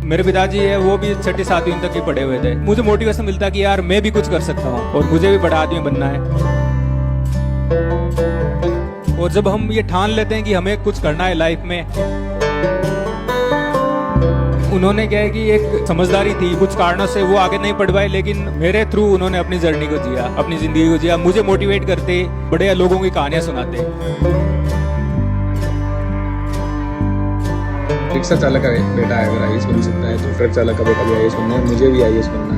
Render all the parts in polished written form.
मेरे पिताजी है वो भी 6ठी 7वीं तक ही पढ़े हुए थे। मुझे मोटिवेशन मिलता कि यार मैं भी कुछ कर सकता हूँ और मुझे भी बड़ा आदमी बनना है। और जब हम ये ठान लेते हैं कि हमें कुछ करना है लाइफ में, उन्होंने क्या है कि एक समझदारी थी, कुछ कारणों से वो आगे नहीं पढ़ पाए, लेकिन मेरे थ्रू उन्होंने अपनी जर्नी को जिया, अपनी जिंदगी को जिया, मुझे मोटिवेट करते, बड़े लोगों की कहानियां सुनाते। रिक्शा चालक का बेटा अगर आईएएस बन सकता है तो ट्रक चालक का बेटा भी आईएएस बनना है, मुझे भी आईएएस बनना है।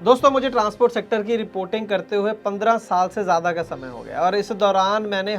दोस्तों, मुझे ट्रांसपोर्ट सेक्टर की रिपोर्टिंग करते हुए 15 साल से ज़्यादा का समय हो गया और इस दौरान मैंने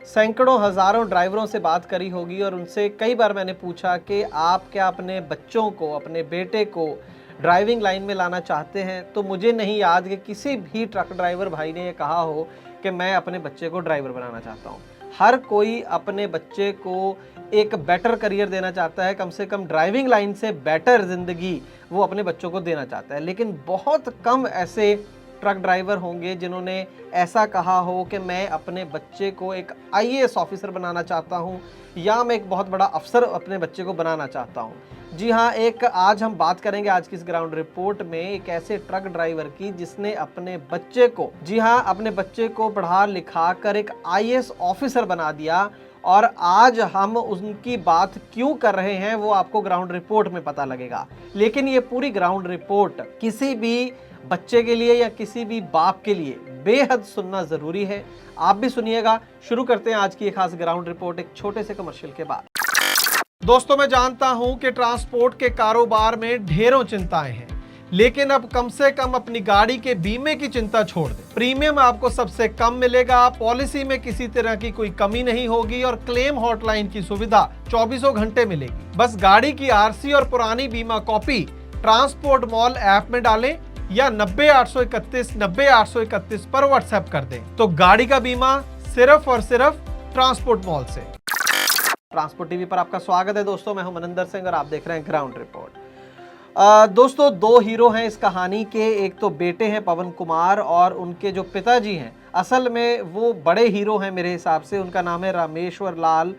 सैकड़ों हज़ारों ड्राइवरों से बात करी होगी और उनसे कई बार मैंने पूछा कि आप क्या अपने बच्चों को, अपने बेटे को ड्राइविंग लाइन में लाना चाहते हैं। तो मुझे नहीं याद कि किसी भी ट्रक ड्राइवर भाई ने ये कहा हो कि मैं अपने बच्चे को ड्राइवर बनाना चाहता हूँ। हर कोई अपने बच्चे को एक बेटर करियर देना चाहता है, कम से कम ड्राइविंग लाइन से बेटर ज़िंदगी वो अपने बच्चों को देना चाहता है। लेकिन बहुत कम ऐसे ट्रक ड्राइवर होंगे जिन्होंने ऐसा कहा हो कि मैं अपने बच्चे को एक आईएएस ऑफिसर बनाना चाहता हूँ या मैं एक बहुत बड़ा अफसर अपने बच्चे को बनाना चाहता हूँ। जी हाँ, आज हम बात करेंगे आज की इस ग्राउंड रिपोर्ट में एक ऐसे ट्रक ड्राइवर की जिसने अपने बच्चे को, जी हाँ, अपने बच्चे को पढ़ा लिखा कर एक आईएएस ऑफिसर बना दिया। और आज हम उनकी बात क्यों कर रहे हैं वो आपको ग्राउंड रिपोर्ट में पता लगेगा। लेकिन ये पूरी ग्राउंड रिपोर्ट किसी भी बच्चे के लिए या किसी भी बाप के लिए बेहद सुनना जरूरी है। आप भी सुनिएगा। शुरू करते हैं आज की खास ग्राउंड रिपोर्ट एक छोटे से कमर्शियल के बाद। दोस्तों, मैं जानता हूं कि ट्रांसपोर्ट के कारोबार में ढेरों चिंताएं हैं, लेकिन अब कम से कम अपनी गाड़ी के बीमे की चिंता छोड़ दें। प्रीमियम आपको सबसे कम मिलेगा, पॉलिसी में किसी तरह की कोई कमी नहीं होगी और क्लेम हॉटलाइन की सुविधा 24 घंटे मिलेगी। बस गाड़ी की आरसी और पुरानी बीमा कॉपी ट्रांसपोर्ट मॉल ऐप में डालें या 90-831-90-831 पर व्हाट्सएप कर दें तो गाड़ी का बीमा सिर्फ और सिर्फ ट्रांसपोर्ट मॉल से। ट्रांसपोर्ट टीवी पर आपका स्वागत है दोस्तों, मैं हूं मनिंदर सिंह और आप देख रहे हैं ग्राउंड रिपोर्ट। दोस्तों, दो हीरो हैं इस कहानी के। एक तो बेटे हैं पवन कुमार और उनके जो पिताजी हैं, असल में वो बड़े हीरो हैं मेरे हिसाब से। उनका नाम है रामेश्वर लाल।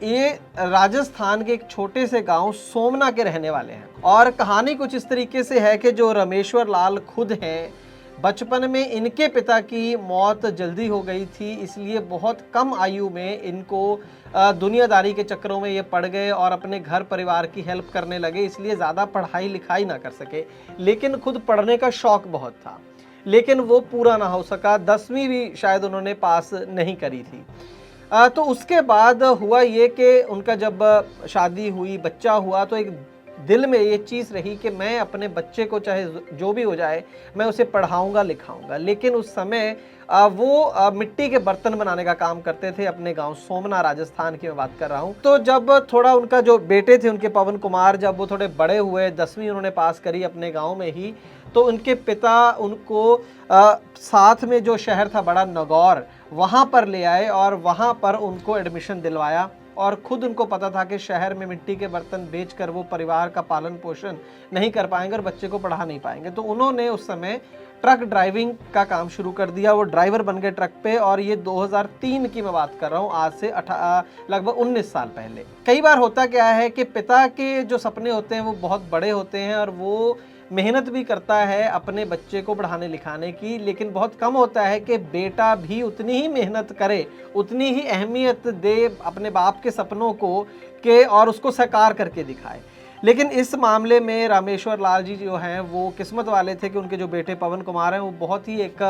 ये राजस्थान के एक छोटे से गांव सोमना के रहने वाले हैं और कहानी कुछ इस तरीके से है कि जो रामेश्वर लाल खुद हैं, बचपन में इनके पिता की मौत जल्दी हो गई थी, इसलिए बहुत कम आयु में इनको दुनियादारी के चक्करों में ये पड़ गए और अपने घर परिवार की हेल्प करने लगे, इसलिए ज़्यादा पढ़ाई लिखाई ना कर सके। लेकिन खुद पढ़ने का शौक़ बहुत था, लेकिन वो पूरा ना हो सका। 10वीं भी शायद उन्होंने पास नहीं करी थी। तो उसके बाद हुआ ये कि उनका जब शादी हुई, बच्चा हुआ, तो एक दिल में ये चीज़ रही कि मैं अपने बच्चे को चाहे जो भी हो जाए मैं उसे पढ़ाऊंगा लिखाऊंगा। लेकिन उस समय वो मिट्टी के बर्तन बनाने का काम करते थे अपने गांव सोमना, राजस्थान की मैं बात कर रहा हूं। तो जब थोड़ा उनका जो बेटे थे उनके पवन कुमार, जब वो थोड़े बड़े हुए, 10वीं उन्होंने पास करी अपने गांव में ही, तो उनके पिता उनको साथ में जो शहर था बड़ा नगौर, वहाँ पर ले आए और वहाँ पर उनको एडमिशन दिलवाया। और खुद उनको पता था कि शहर में मिट्टी के बर्तन बेचकर वो परिवार का पालन पोषण नहीं कर पाएंगे और बच्चे को पढ़ा नहीं पाएंगे। तो उन्होंने उस समय ट्रक ड्राइविंग का काम शुरू कर दिया। वो ड्राइवर बन गए ट्रक पे और ये 2003 की मैं बात कर रहा हूँ, आज से लगभग 19 साल पहले। कई बार होता क्या है कि पिता के जो सपने होते हैं वो बहुत बड़े होते हैं और वो मेहनत भी करता है अपने बच्चे को पढ़ाने लिखाने की, लेकिन बहुत कम होता है कि बेटा भी उतनी ही मेहनत करे, उतनी ही अहमियत दे अपने बाप के सपनों को और उसको साकार करके दिखाए। लेकिन इस मामले में रामेश्वर लाल जी जो हैं वो किस्मत वाले थे कि उनके जो बेटे पवन कुमार हैं वो बहुत ही एक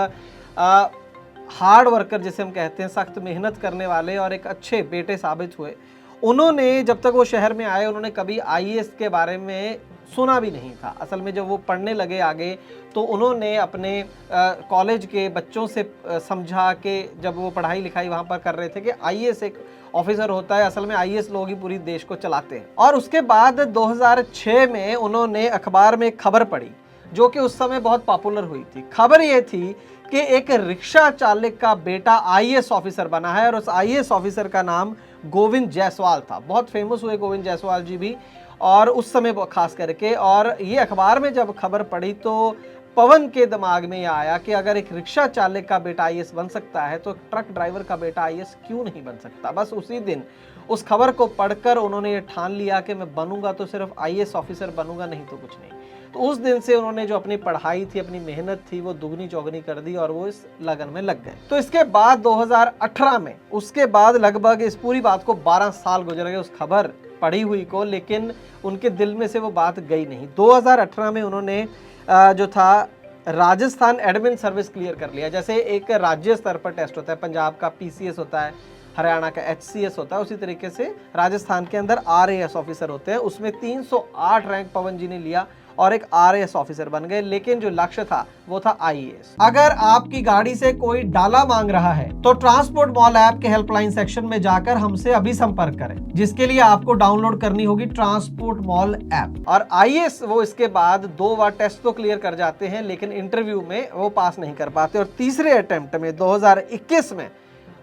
हार्ड वर्कर जिसे हम कहते हैं, सख्त मेहनत करने वाले और एक अच्छे बेटे साबित हुए। उन्होंने जब तक वो शहर में आए उन्होंने कभी आईएएस के बारे में सुना भी नहीं था। असल में जब वो पढ़ने लगे आगे तो उन्होंने अपने कॉलेज के बच्चों से समझा कि जब वो पढ़ाई लिखाई वहाँ पर कर रहे थे कि आईएएस एक ऑफिसर होता है, असल में आईएएस लोग ही पूरी देश को चलाते हैं। और उसके बाद 2006 में उन्होंने अखबार में एक खबर पढ़ी जो कि उस समय बहुत पॉपुलर हुई थी। खबर ये थी कि एक रिक्शा चालक का बेटा आईएएस ऑफिसर बना है और उस आईएएस ऑफिसर का नाम गोविंद जायसवाल था। बहुत फेमस हुए गोविंद जायसवाल जी भी और उस समय खास करके। और ये अखबार में जब खबर पड़ी तो पवन के दिमाग में यह आया कि अगर एक रिक्शा चालक का बेटा आईएएस बन सकता है तो ट्रक ड्राइवर का बेटा आईएएस क्यों नहीं बन सकता। बस उसी दिन उस खबर को पढ़कर उन्होंने ये ठान लिया कि मैं बनूंगा तो सिर्फ आईएएस ऑफिसर बनूंगा, नहीं तो कुछ नहीं। तो उस दिन से उन्होंने जो अपनी पढ़ाई थी, अपनी मेहनत थी, वो दुगनी चौगनी कर दी और वो इस लगन में लग गए। तो इसके बाद 2018 में, उसके बाद लगभग इस पूरी बात को 12 साल गुजर गए उस खबर पढ़ी हुई को, लेकिन उनके दिल में से वो बात गई नहीं। 2018 में उन्होंने जो था राजस्थान एडमिन सर्विस क्लियर कर लिया। जैसे एक राज्य स्तर पर टेस्ट होता है, पंजाब का पीसीएस होता है, हरियाणा का एचसीएस होता है, उसी तरीके से राजस्थान के अंदर आरएएस ऑफिसर होते हैं। उसमें 308 रैंक पवन जी ने लिया और एक आरएएस ऑफिसर बन गए, लेकिन जो लक्ष्य था वो था आईएएस। अगर आपकी गाड़ी से कोई डाला मांग रहा है तो ट्रांसपोर्ट मॉल ऐप के हेल्पलाइन सेक्शन में जाकर हमसे अभी संपर्क करें, जिसके लिए आपको डाउनलोड करनी होगी ट्रांसपोर्ट मॉल ऐप। और आईएएस वो इसके बाद 2 बार टेस्ट तो क्लियर कर जाते हैं, लेकिन इंटरव्यू में वो पास नहीं कर पाते। और तीसरे अटेम्प्ट में 2021 में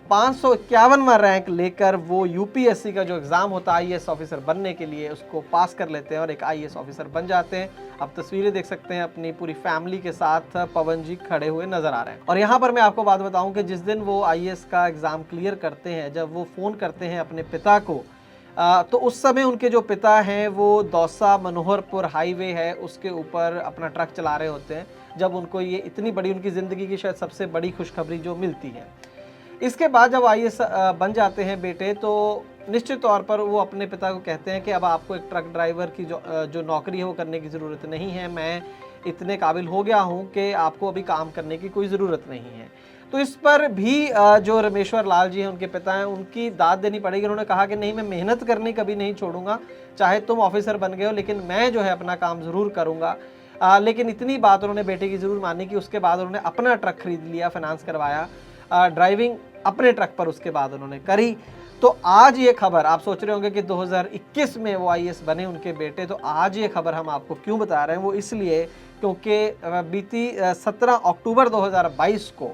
551वां रैंक लेकर वो यूपीएससी का जो एग्जाम होता है आईएएस ऑफिसर बनने के लिए, उसको पास कर लेते हैं और एक आईएएस ऑफिसर बन जाते हैं। अब तस्वीरें देख सकते हैं, अपनी पूरी फैमिली के साथ पवन जी खड़े हुए नजर आ रहे हैं। और यहाँ पर मैं आपको बात बताऊं कि जिस दिन वो आईएएस का एग्जाम क्लियर करते हैं, जब वो फोन करते हैं अपने पिता को, तो उस समय उनके जो पिता हैं वो दौसा मनोहरपुर हाईवे है उसके ऊपर अपना ट्रक चला रहे होते हैं, जब उनको ये इतनी बड़ी, उनकी ज़िंदगी की शायद सबसे बड़ी खुशखबरी जो मिलती है। इसके बाद जब आईएएस बन जाते हैं बेटे, तो निश्चित तौर पर वो अपने पिता को कहते हैं कि अब आपको एक ट्रक ड्राइवर की जो नौकरी है वो करने की ज़रूरत नहीं है, मैं इतने काबिल हो गया हूँ कि आपको अभी काम करने की कोई ज़रूरत नहीं है। तो इस पर भी जो रमेश्वर लाल जी हैं, उनके पिता हैं, उनकी दाद देनी पड़ेगी। उन्होंने कहा कि नहीं, मैं मेहनत करनी कभी नहीं छोड़ूंगा, चाहे तुम ऑफिसर बन गए हो, लेकिन मैं जो है अपना काम ज़रूर करूँगा। लेकिन इतनी बात उन्होंने बेटे की ज़रूर मानी कि उसके बाद उन्होंने अपना ट्रक खरीद लिया, फाइनेंस करवाया, ड्राइविंग अपने ट्रक पर उसके बाद उन्होंने करी। तो आज ये खबर, आप सोच रहे होंगे कि 2021 में वो आईएएस बने उनके बेटे, तो आज ये खबर हम आपको क्यों बता रहे हैं, वो इसलिए क्योंकि बीती 17 अक्टूबर 2022 को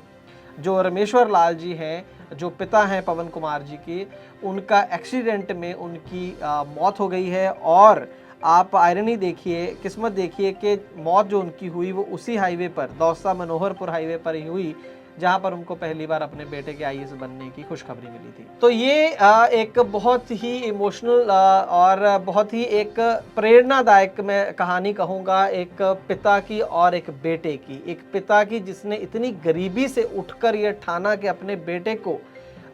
जो रमेश्वर लाल जी हैं, जो पिता हैं पवन कुमार जी की, उनका एक्सीडेंट में उनकी मौत हो गई है। और आप आयरनी देखिए, किस्मत देखिए कि मौत जो उनकी हुई वो उसी हाईवे पर, दौसा मनोहरपुर हाईवे पर ही हुई, जहां पर उनको पहली बार अपने बेटे के आईएएस बनने की खुशखबरी मिली थी। तो ये एक बहुत ही इमोशनल और बहुत ही एक प्रेरणादायक मैं कहानी कहूँगा, एक पिता की और एक बेटे की। एक पिता की जिसने इतनी गरीबी से उठकर ये ठाना कि अपने बेटे को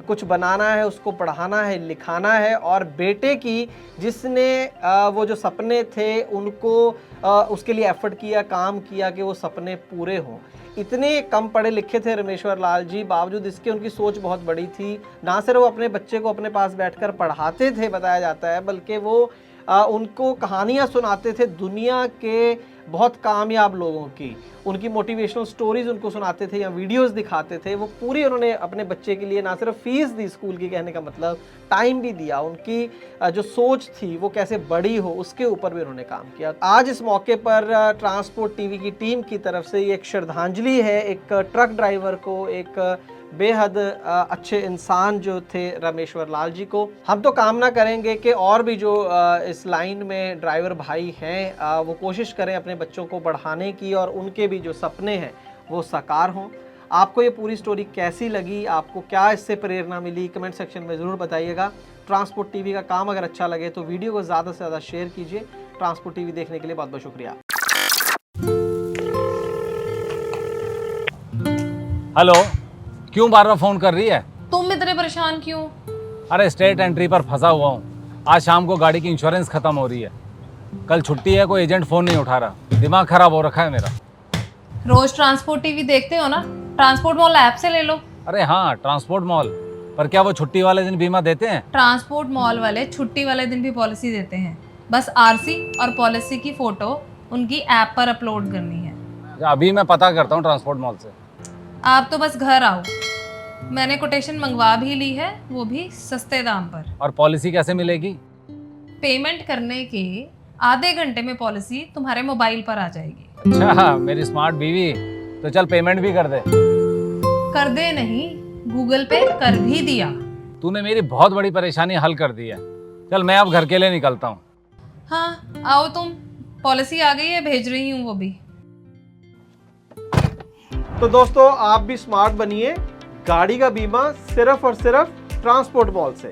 कुछ बनाना है, उसको पढ़ाना है, लिखाना है, और बेटे की जिसने वो जो सपने थे उनको उसके लिए एफर्ट किया, काम किया कि वो सपने पूरे हों। इतने कम पढ़े लिखे थे रमेश्वर लाल जी, बावजूद इसके उनकी सोच बहुत बड़ी थी। ना सिर्फ वो अपने बच्चे को अपने पास बैठकर पढ़ाते थे, बताया जाता है, बल्कि वो उनको कहानियाँ सुनाते थे दुनिया के बहुत कामयाब लोगों की, उनकी मोटिवेशनल स्टोरीज उनको सुनाते थे या वीडियोस दिखाते थे। वो पूरी उन्होंने अपने बच्चे के लिए ना सिर्फ फीस दी स्कूल की, कहने का मतलब टाइम भी दिया, उनकी जो सोच थी वो कैसे बड़ी हो उसके ऊपर भी उन्होंने काम किया। आज इस मौके पर ट्रांसपोर्ट टीवी की टीम की तरफ से ये एक श्रद्धांजलि है एक ट्रक ड्राइवर को, एक बेहद अच्छे इंसान जो थे रमेश्वर लाल जी को। हम तो कामना करेंगे कि और भी जो इस लाइन में ड्राइवर भाई हैं वो कोशिश करें अपने बच्चों को बढ़ाने की, और उनके भी जो सपने हैं वो साकार हों। आपको ये पूरी स्टोरी कैसी लगी, आपको क्या इससे प्रेरणा मिली, कमेंट सेक्शन में ज़रूर बताइएगा। ट्रांसपोर्ट टीवी का काम अगर अच्छा लगे तो वीडियो को ज़्यादा से ज़्यादा शेयर कीजिए। ट्रांसपोर्ट टीवी देखने के लिए बहुत बहुत शुक्रिया। हेलो, क्यों बार बार फोन कर रही है? तुम इतने परेशान क्यों? अरे स्टेट एंट्री पर फंसा हुआ हूँ। आज शाम को गाड़ी की इंश्योरेंस खत्म हो रही है, कल छुट्टी है, कोई एजेंट फोन नहीं उठा रहा, दिमाग खराब हो रखा है मेरा। रोज ट्रांसपोर्ट टीवी देखते हो ना, ट्रांसपोर्ट मॉल ऐप से ले लो। अरे हाँ, ट्रांसपोर्ट मॉल पर क्या वो छुट्टी वाले दिन बीमा देते हैं? ट्रांसपोर्ट मॉल वाले छुट्टी वाले दिन भी पॉलिसी देते हैं, बस आरसी और पॉलिसी की फोटो उनकी ऐप पर अपलोड करनी है। अभी मैं पता करता हूँ ट्रांसपोर्ट मॉल से। आप तो बस घर आओ, मैंने कोटेशन मंगवा भी ली है, वो भी सस्ते दाम पर। और पॉलिसी कैसे मिलेगी? पेमेंट करने के आधे घंटे में पॉलिसी तुम्हारे मोबाइल पर आ जाएगी। अच्छा, मेरी स्मार्ट बीवी, तो चल पेमेंट भी कर दे। कर दे नहीं, गूगल पे कर भी दिया। तूने मेरी बहुत बड़ी परेशानी हल कर दी है। चल मैं अब घर के लिए निकलता हूँ। हाँ आओ तुम, पॉलिसी आ गई है, भेज रही हूँ वो भी। तो दोस्तों आप भी स्मार्ट बनिए, गाड़ी का बीमा सिर्फ और सिर्फ ट्रांसपोर्ट मॉल से।